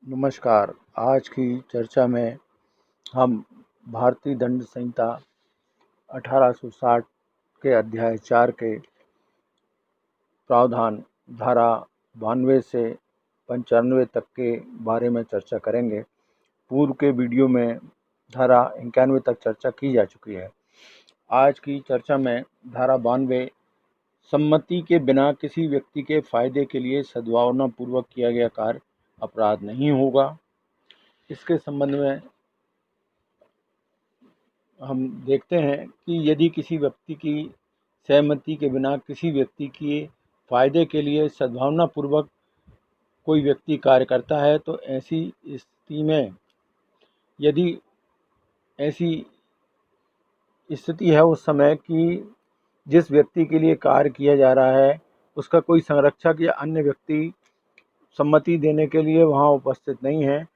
नमस्कार। आज की चर्चा में हम भारतीय दंड संहिता 1860 के अध्याय 4 के प्रावधान धारा 92 से 95 तक के बारे में चर्चा करेंगे। पूर्व के वीडियो में धारा 91 तक चर्चा की जा चुकी है। आज की चर्चा में धारा 92 सम्मति के बिना किसी व्यक्ति के फायदे के लिए सद्भावनापूर्वक किया गया कार्य अपराध नहीं होगा। इसके संबंध में हम देखते हैं कि यदि किसी व्यक्ति की सहमति के बिना किसी व्यक्ति के फायदे के लिए सद्भावनापूर्वक कोई व्यक्ति कार्य करता है तो ऐसी स्थिति में यदि ऐसी स्थिति है उस समय कि जिस व्यक्ति के लिए कार्य किया जा रहा है उसका कोई संरक्षक या अन्य व्यक्ति सम्मति देने के लिए वहाँ उपस्थित नहीं है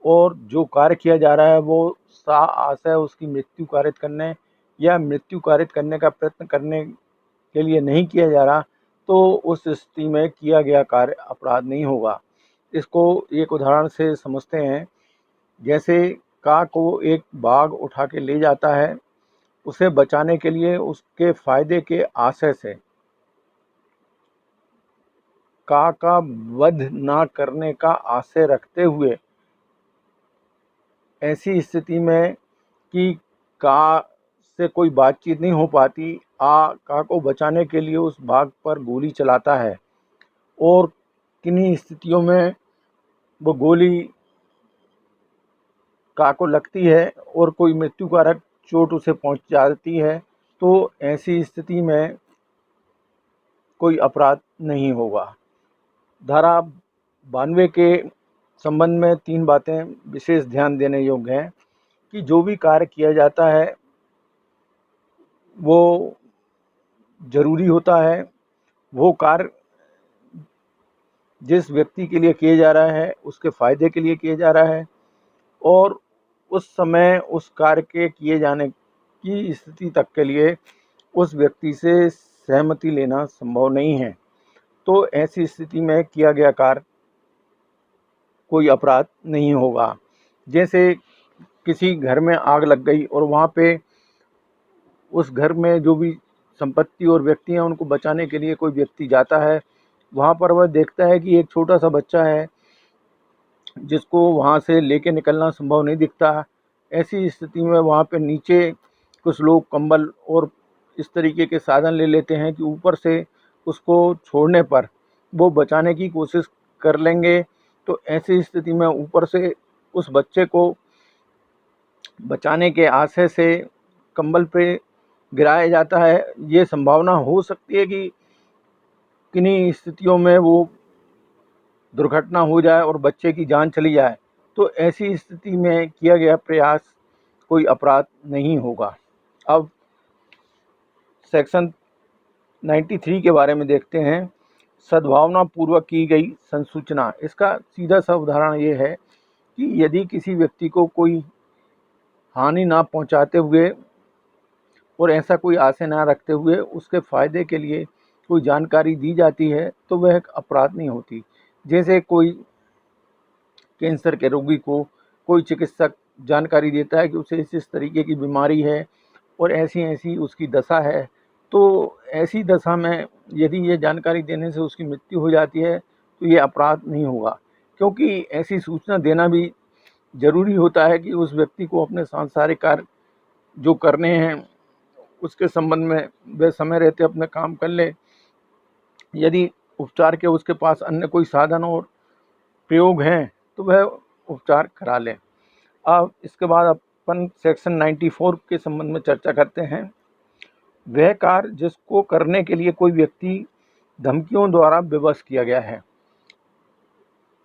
और जो कार्य किया जा रहा है वो आशय उसकी मृत्यु कारित करने या मृत्यु कारित करने का प्रयत्न करने के लिए नहीं किया जा रहा, तो उस स्थिति में किया गया कार्य अपराध नहीं होगा। इसको एक उदाहरण से समझते हैं। जैसे काग को एक बाघ उठा के ले जाता है, उसे बचाने के लिए उसके फायदे के आशय से काग का वध ना करने का आशय रखते हुए ऐसी स्थिति में कि काग से कोई बातचीत नहीं हो पाती, काग को बचाने के लिए उस बाघ पर गोली चलाता है और किन्हीं स्थितियों में वो गोली काग को लगती है और कोई मृत्युकारक चोट उसे पहुंच जाती है, तो ऐसी स्थिति में कोई अपराध नहीं होगा। धारा 92 के संबंध में 3 बातें विशेष ध्यान देने योग्य हैं कि जो भी कार्य किया जाता है वो जरूरी होता है, वो कार्य जिस व्यक्ति के लिए किया जा रहा है उसके फायदे के लिए किया जा रहा है और उस समय उस कार्य के किए जाने की स्थिति तक के लिए उस व्यक्ति से सहमति लेना संभव नहीं है। तो ऐसी स्थिति में किया गया कार्य कोई अपराध नहीं होगा। जैसे किसी घर में आग लग गई और वहाँ पे उस घर में जो भी संपत्ति और व्यक्ति हैं उनको बचाने के लिए कोई व्यक्ति जाता है, वहाँ पर वह देखता है कि एक छोटा सा बच्चा है जिसको वहाँ से लेके निकलना संभव नहीं दिखता। ऐसी स्थिति में वहाँ पे नीचे कुछ लोग कंबल और इस तरीके के साधन ले लेते हैं कि ऊपर से उसको छोड़ने पर वो बचाने की कोशिश कर लेंगे। तो ऐसी स्थिति में ऊपर से उस बच्चे को बचाने के आशय से कंबल पे गिराया जाता है। ये संभावना हो सकती है कि किन्हीं स्थितियों में वो दुर्घटना हो जाए और बच्चे की जान चली जाए, तो ऐसी स्थिति में किया गया प्रयास कोई अपराध नहीं होगा। अब सेक्शन 93 के बारे में देखते हैं। सद्भावनापूर्वक की गई संसूचना। इसका सीधा सा उदाहरण ये है कि यदि किसी व्यक्ति को कोई हानि ना पहुंचाते हुए और ऐसा कोई आशय ना रखते हुए उसके फायदे के लिए कोई जानकारी दी जाती है तो वह एक अपराध नहीं होती। जैसे कोई कैंसर के रोगी को कोई चिकित्सक जानकारी देता है कि उसे इस तरीके की बीमारी है और ऐसी ऐसी उसकी दशा है, तो ऐसी दशा में यदि ये जानकारी देने से उसकी मृत्यु हो जाती है तो ये अपराध नहीं होगा, क्योंकि ऐसी सूचना देना भी जरूरी होता है कि उस व्यक्ति को अपने सांसारिक कार्य जो करने हैं उसके संबंध में वह समय रहते अपने काम कर ले। यदि उपचार के उसके पास अन्य कोई साधन और प्रयोग हैं तो वह उपचार करा लें। अब इसके बाद अपन सेक्शन 94 के संबंध में चर्चा करते हैं। वह कार्य जिसको करने के लिए कोई व्यक्ति धमकियों द्वारा विवश किया गया है,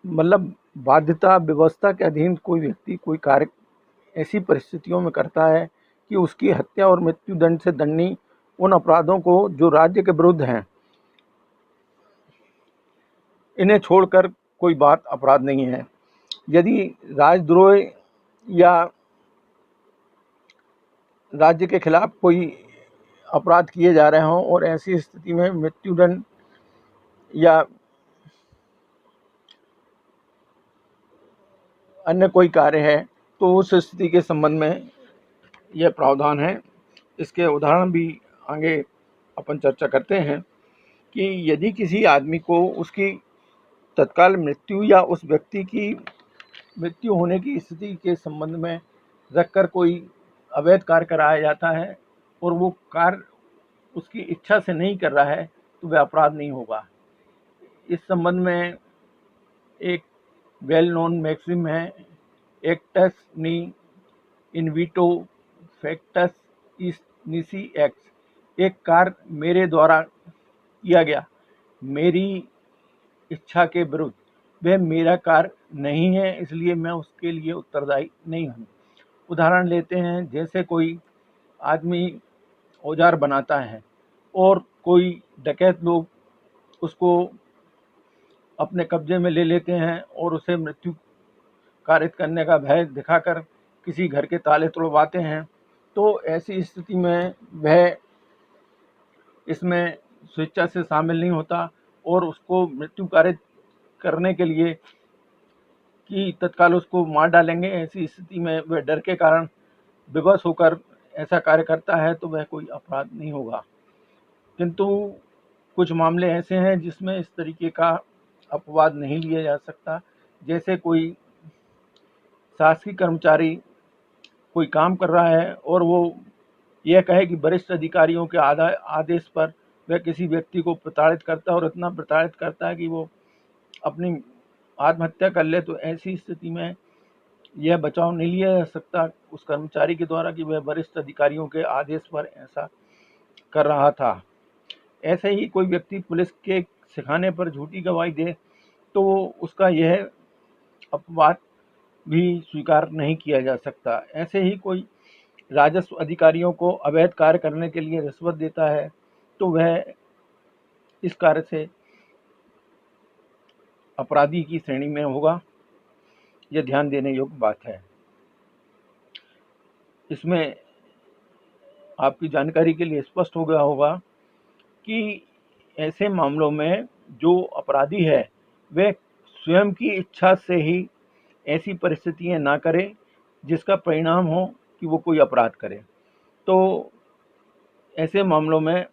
मतलब बाध्यता व्यवस्था के अधीन कोई व्यक्ति कोई कार्य ऐसी परिस्थितियों में करता है कि उसकी हत्या और मृत्यु दंड से दंडनीय उन अपराधों को जो राज्य के विरुद्ध हैं, इन्हें छोड़कर कोई बात अपराध नहीं है। यदि राजद्रोह या राज्य के खिलाफ कोई अपराध किए जा रहे हों और ऐसी स्थिति में मृत्युदंड या अन्य कोई कार्य है तो उस स्थिति के संबंध में यह प्रावधान है। इसके उदाहरण भी आगे अपन चर्चा करते हैं कि यदि किसी आदमी को उसकी तत्काल मृत्यु या उस व्यक्ति की मृत्यु होने की स्थिति के संबंध में रखकर कोई अवैध कार्य कराया जाता है और वो कार्य उसकी इच्छा से नहीं कर रहा है तो वह अपराध नहीं होगा। इस संबंध में एक वेल नोन मैक्सिम है, एक्टस नी इनविटो फैक्टस इस निसी एक्स। एक कार्य मेरे द्वारा किया गया मेरी इच्छा के विरुद्ध वह मेरा कार्य नहीं है, इसलिए मैं उसके लिए उत्तरदायी नहीं हूँ। उदाहरण लेते हैं, जैसे कोई आदमी औजार बनाता है और कोई डकैत लोग उसको अपने कब्जे में ले लेते हैं और उसे मृत्यु कारित करने का भय दिखाकर किसी घर के ताले तोड़वाते हैं, तो ऐसी स्थिति में वह इसमें स्वेच्छा से शामिल नहीं होता और उसको मृत्यु कारित करने के लिए कि तत्काल उसको मार डालेंगे, ऐसी स्थिति में वह डर के कारण विवश होकर ऐसा कार्य करता है तो वह कोई अपराध नहीं होगा। किंतु कुछ मामले ऐसे हैं जिसमें इस तरीके का अपवाद नहीं लिया जा सकता। जैसे कोई शासकीय कर्मचारी कोई काम कर रहा है और वो यह कहे कि वरिष्ठ अधिकारियों के आदेश पर वह किसी व्यक्ति को प्रताड़ित करता है और इतना प्रताड़ित करता है कि वो अपनी आत्महत्या कर ले, तो ऐसी स्थिति में यह बचाव नहीं लिया जा सकता उस कर्मचारी के द्वारा कि वह वरिष्ठ अधिकारियों के आदेश पर ऐसा कर रहा था। ऐसे ही कोई व्यक्ति पुलिस के सिखाने पर झूठी गवाही दे तो उसका यह अपवाद भी स्वीकार नहीं किया जा सकता। ऐसे ही कोई राजस्व अधिकारियों को अवैध कार्य करने के लिए रिश्वत देता है तो वह इस कार्य से अपराधी की श्रेणी में होगा। यह ध्यान देने योग्य बात है। इसमें आपकी जानकारी के लिए स्पष्ट हो गया होगा कि ऐसे मामलों में जो अपराधी है वह स्वयं की इच्छा से ही ऐसी परिस्थितियां ना करे जिसका परिणाम हो कि वो कोई अपराध करे। तो ऐसे मामलों में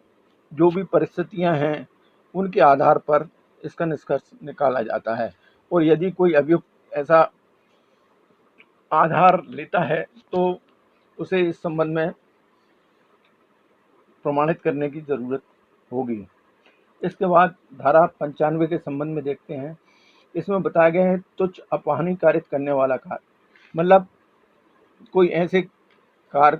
जो भी परिस्थितियां हैं उनके आधार पर इसका निष्कर्ष निकाला जाता है और यदि कोई अभियुक्त ऐसा आधार लेता है तो उसे इस संबंध में प्रमाणित करने की जरूरत होगी। इसके बाद धारा 95 के संबंध में देखते हैं। इसमें बताया गया है तुच्छ अपहानि कारित करने वाला कार्य, मतलब कोई ऐसे कार्य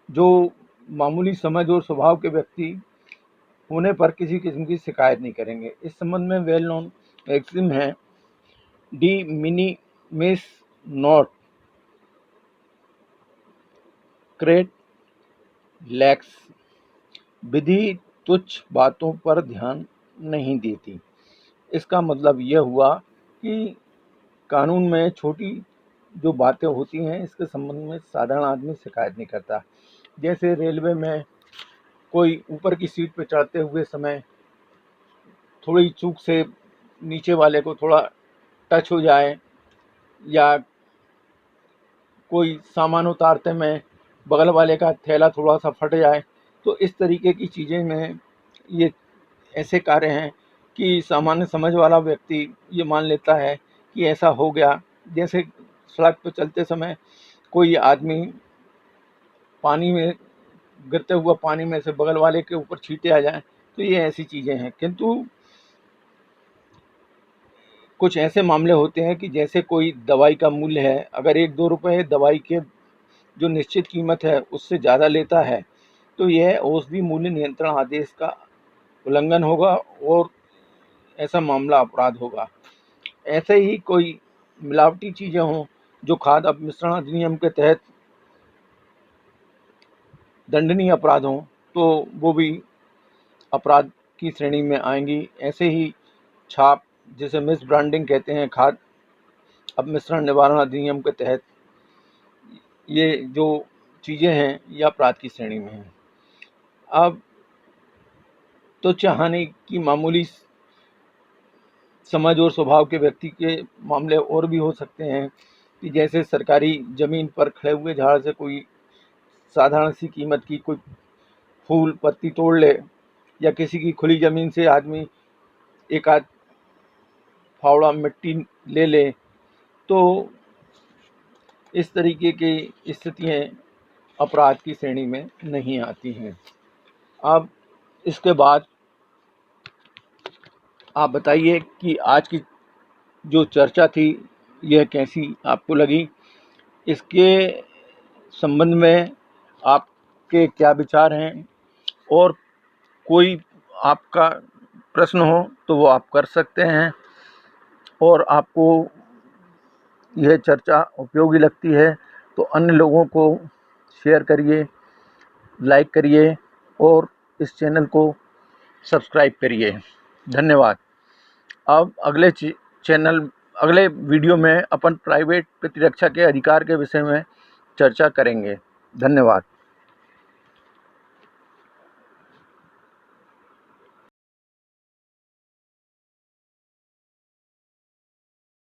जो मामूली समझ और स्वभाव के व्यक्ति होने पर किसी किस्म की शिकायत नहीं करेंगे। इस संबंध में वेल नोन मैक्सिम है, डी मिनिमिस नॉट क्रेट लैक्स। विधि तुच्छ बातों पर ध्यान नहीं देती। इसका मतलब यह हुआ कि कानून में छोटी जो बातें होती हैं इसके संबंध में साधारण आदमी शिकायत नहीं करता। जैसे रेलवे में कोई ऊपर की सीट पर चढ़ते हुए समय थोड़ी चूक से नीचे वाले को थोड़ा टच हो जाए या कोई सामान उतारते में बगल वाले का थैला थोड़ा सा फट जाए, तो इस तरीके की चीज़ें में ये ऐसे कार्य हैं कि सामान्य समझ वाला व्यक्ति ये मान लेता है कि ऐसा हो गया। जैसे सड़क पर चलते समय कोई आदमी पानी में गिरते हुआ पानी में से बगल वाले के ऊपर छींटे आ जाए, तो ये ऐसी चीज़ें हैं। किंतु कुछ ऐसे मामले होते हैं कि जैसे कोई दवाई का मूल्य है, अगर 1-2 रुपये दवाई के जो निश्चित कीमत है उससे ज़्यादा लेता है तो यह औषधि मूल्य नियंत्रण आदेश का उल्लंघन होगा और ऐसा मामला अपराध होगा। ऐसे ही कोई मिलावटी चीज़ें हों जो खाद्य अपमिश्रण अधिनियम के तहत दंडनीय अपराध हों तो वो भी अपराध की श्रेणी में आएंगी। ऐसे ही छाप, जिसे मिस ब्रांडिंग कहते हैं, खाद्य अपमिश्रण निवारण अधिनियम के तहत ये जो चीज़ें हैं ये अपराध की श्रेणी में हैं। अब तुच्छ हानि की मामूली समझ और स्वभाव के व्यक्ति के मामले और भी हो सकते हैं। कि जैसे सरकारी ज़मीन पर खड़े हुए झाड़ से कोई साधारण सी कीमत की कोई फूल पत्ती तोड़ ले, या किसी की खुली ज़मीन से आदमी एक आध फावड़ा मिट्टी ले ले, तो इस तरीके की स्थितियाँ अपराध की श्रेणी में नहीं आती हैं। अब इसके बाद आप बताइए कि आज की जो चर्चा थी यह कैसी आपको लगी? इसके संबंध में आपके क्या विचार हैं? और कोई आपका प्रश्न हो तो वो आप कर सकते हैं, और आपको यह चर्चा उपयोगी लगती है तो अन्य लोगों को शेयर करिए, लाइक करिए और इस चैनल को सब्सक्राइब करिए। धन्यवाद। अब अगले वीडियो में अपन प्राइवेट प्रतिरक्षा के अधिकार के विषय में चर्चा करेंगे। धन्यवाद।